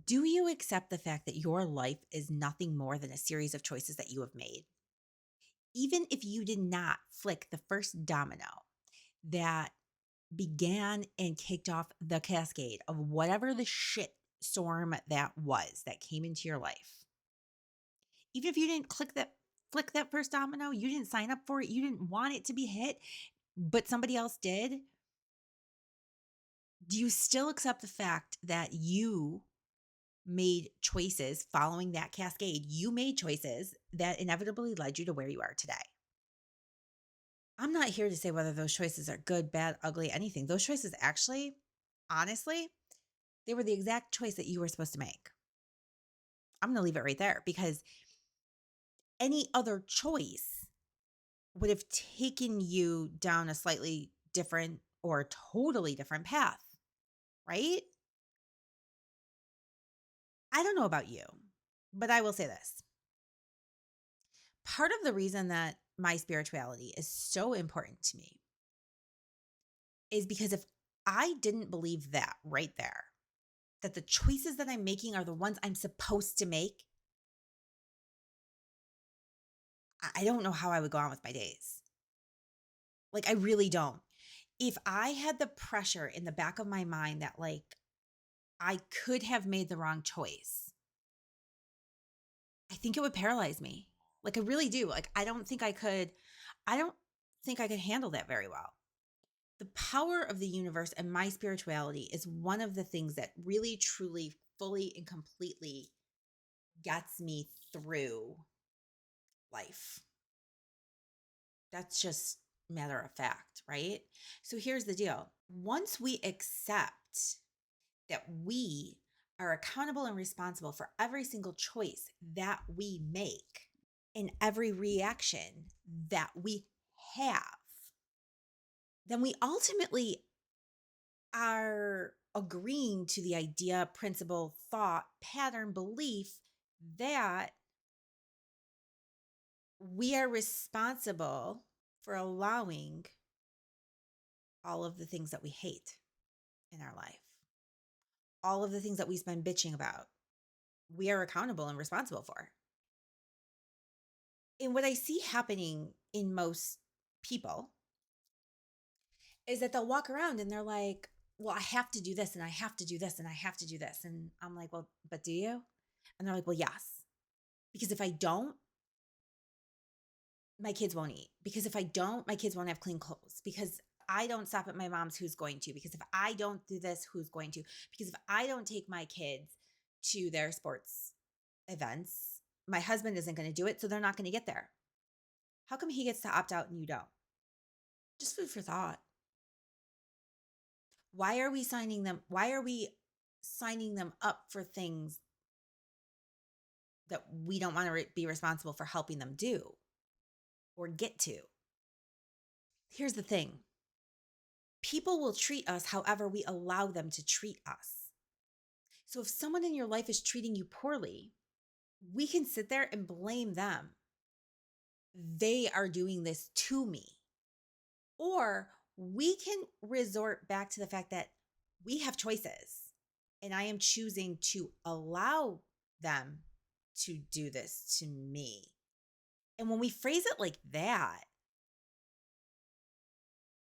Do you accept the fact that your life is nothing more than a series of choices that you have made? Even if you did not flick the first domino that began and kicked off the cascade of whatever the shit storm that was that came into your life. Even if you didn't flick that first domino, you didn't sign up for it, you didn't want it to be hit, but somebody else did. Do you still accept the fact that you made choices following that cascade? You made choices that inevitably led you to where you are today. I'm not here to say whether those choices are good, bad, ugly, anything. Those choices actually, honestly, they were the exact choice that you were supposed to make. I'm going to leave it right there because any other choice would have taken you down a slightly different or totally different path, right? I don't know about you, but I will say this. Part of the reason that my spirituality is so important to me is because if I didn't believe that right there, that the choices that I'm making are the ones I'm supposed to make, I don't know how I would go on with my days. Like, I really don't. If I had the pressure in the back of my mind that, like, I could have made the wrong choice, I think it would paralyze me. Like, I really do. Like, I don't think I could handle that very well. The power of the universe and my spirituality is one of the things that really, truly, fully, and completely gets me through life. That's just matter of fact, right? So here's the deal. Once we accept that we are accountable and responsible for every single choice that we make and every reaction that we have, then we ultimately are agreeing to the idea, principle, thought, pattern, belief that we are responsible for allowing all of the things that we hate in our life, all of the things that we spend bitching about. We are accountable and responsible for. And what I see happening in most people is that they'll walk around and they're like, well, I have to do this and I have to do this and I have to do this. And I'm like, well, but do you? And they're like, well, yes. Because if I don't, my kids won't eat. Because if I don't, my kids won't have clean clothes. Because I don't stop at my mom's, who's going to? Because if I don't do this, who's going to? Because if I don't take my kids to their sports events, my husband isn't going to do it. So they're not going to get there. How come he gets to opt out and you don't? Just food for thought. Why are we signing them? Why are we signing them up for things that we don't want to be responsible for helping them do or get to? Here's the thing. People will treat us however we allow them to treat us. So if someone in your life is treating you poorly, we can sit there and blame them. They are doing this to me. Or we can resort back to the fact that we have choices and I am choosing to allow them to do this to me. And when we phrase it like that,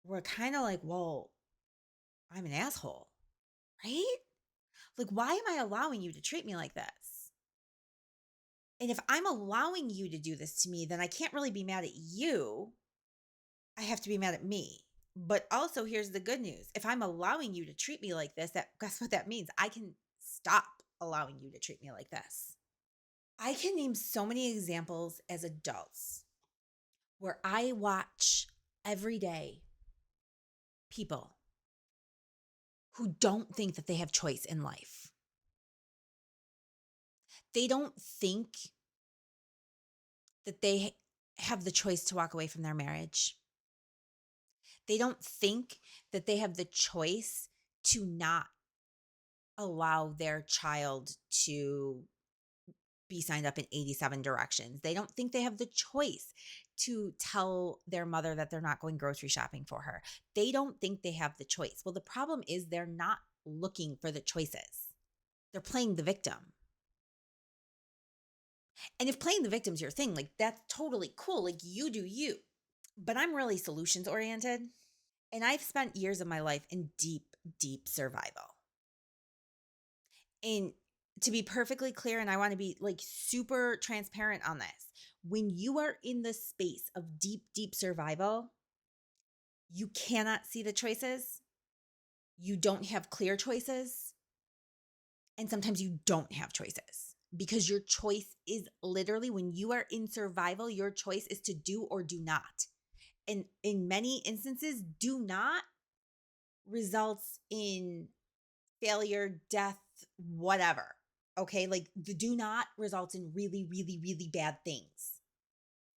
we're kind of like, well, I'm an asshole, right? Like, why am I allowing you to treat me like this? And if I'm allowing you to do this to me, then I can't really be mad at you. I have to be mad at me. But also, here's the good news. If I'm allowing you to treat me like this, guess what that means? I can stop allowing you to treat me like this. I can name so many examples as adults where I watch every day people who don't think that they have choice in life. They don't think that they have the choice to walk away from their marriage. They don't think that they have the choice to not allow their child to be signed up in 87 directions. They don't think they have the choice to tell their mother that they're not going grocery shopping for her. They don't think they have the choice. Well, the problem is they're not looking for the choices. They're playing the victim. And if playing the victim's your thing, like that's totally cool. Like you do you. But I'm really solutions oriented. And I've spent years of my life in deep, deep survival. And to be perfectly clear, and I want to be like super transparent on this, when you are in the space of deep, deep survival, you cannot see the choices. You don't have clear choices. And sometimes you don't have choices because your choice is literally when you are in survival, your choice is to do or do not. And in many instances, do not results in failure, death, whatever. Okay. Like the do not results in really, really, really bad things.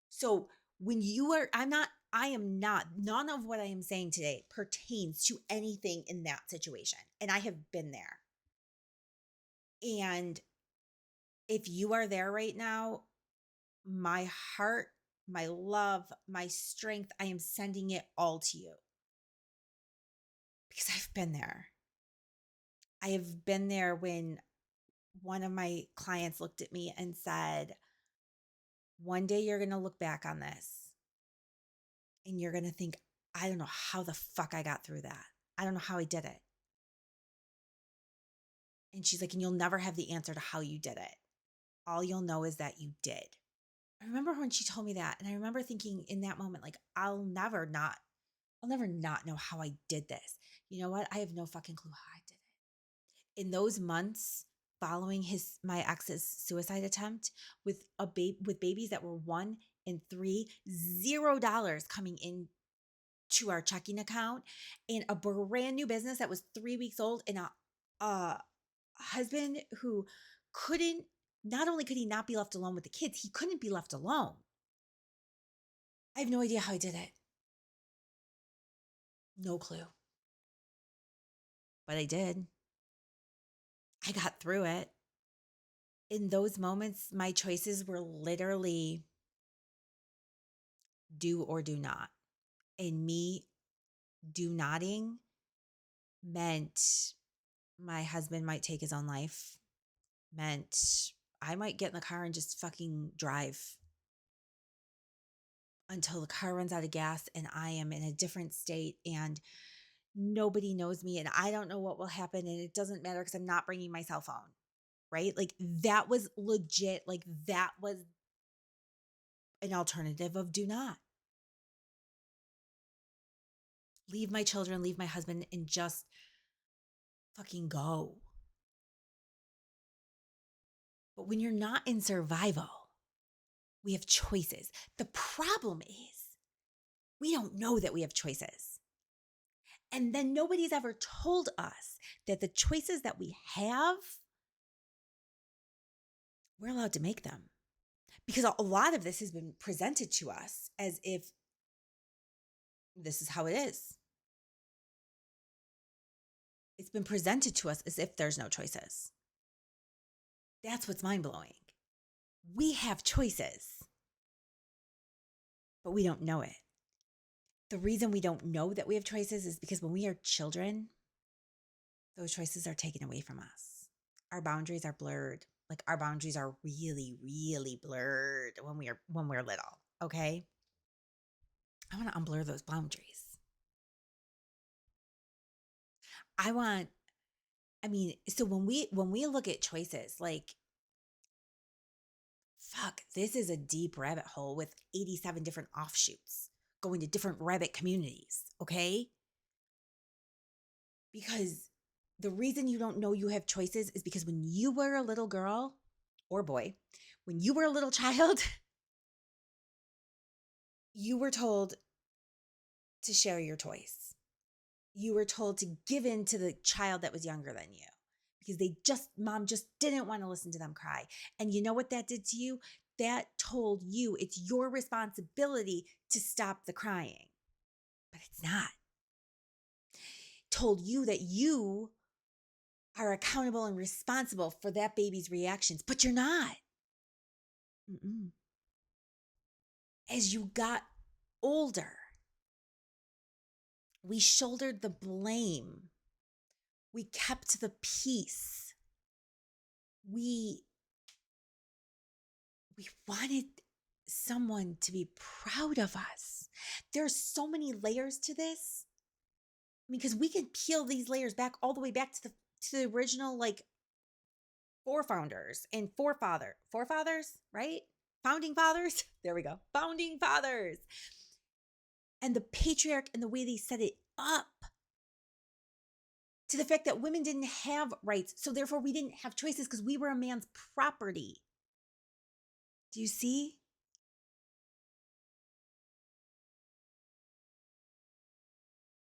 So when you are, I am not, none of what I am saying today pertains to anything in that situation. And I have been there. And if you are there right now, my heart, my love, my strength, I am sending it all to you because I've been there. I have been there when one of my clients looked at me and said, one day you're going to look back on this and you're going to think, I don't know how the fuck I got through that. I don't know how I did it. And she's like, and you'll never have the answer to how you did it. All you'll know is that you did. I remember when she told me that, and I remember thinking in that moment, like, I'll never not know how I did this. You know what? I have no fucking clue how I did it. In those months following my ex's suicide attempt, with with babies that were 1 and 3, $0 coming in to our checking account, and a brand new business that was 3 weeks old, and a husband who couldn't, not only could he not be left alone with the kids, he couldn't be left alone. I have no idea how I did it. No clue. But I did. I got through it. In those moments, my choices were literally do or do not. And me do notting meant my husband might take his own life, meant I might get in the car and just fucking drive until the car runs out of gas and I am in a different state and nobody knows me and I don't know what will happen and it doesn't matter because I'm not bringing my cell phone, right? Like that was legit. Like that was an alternative of do not. Leave my children, leave my husband, and just fucking go. But when you're not in survival, we have choices. The problem is we don't know that we have choices. And then nobody's ever told us that the choices that we have, we're allowed to make them. Because a lot of this has been presented to us as if this is how it is. It's been presented to us as if there's no choices. That's what's mind-blowing. We have choices, but we don't know it. The reason we don't know that we have choices is because when we are children, those choices are taken away from us. Our boundaries are blurred. Like our boundaries are really, really blurred when we're little, okay? I want to unblur those boundaries. So when we look at choices, like, fuck, this is a deep rabbit hole with 87 different offshoots going to different rabbit communities, okay? Because the reason you don't know you have choices is because when you were a little girl or boy, when you were a little child, you were told to share your toys. You were told to give in to the child that was younger than you because mom just didn't want to listen to them cry. And you know what that did to you? That told you it's your responsibility to stop the crying. But it's not. Told you that you are accountable and responsible for that baby's reactions, but you're not. Mm-mm. As you got older, we shouldered the blame. We kept the peace. we wanted someone to be proud of us. There's so many layers to this. I mean, because we could peel these layers back all the way back to the original like forefounders and forefathers, right? Founding fathers. There we go. Founding fathers. And the patriarch and the way they set it up to the fact that women didn't have rights. So therefore we didn't have choices because we were a man's property. Do you see?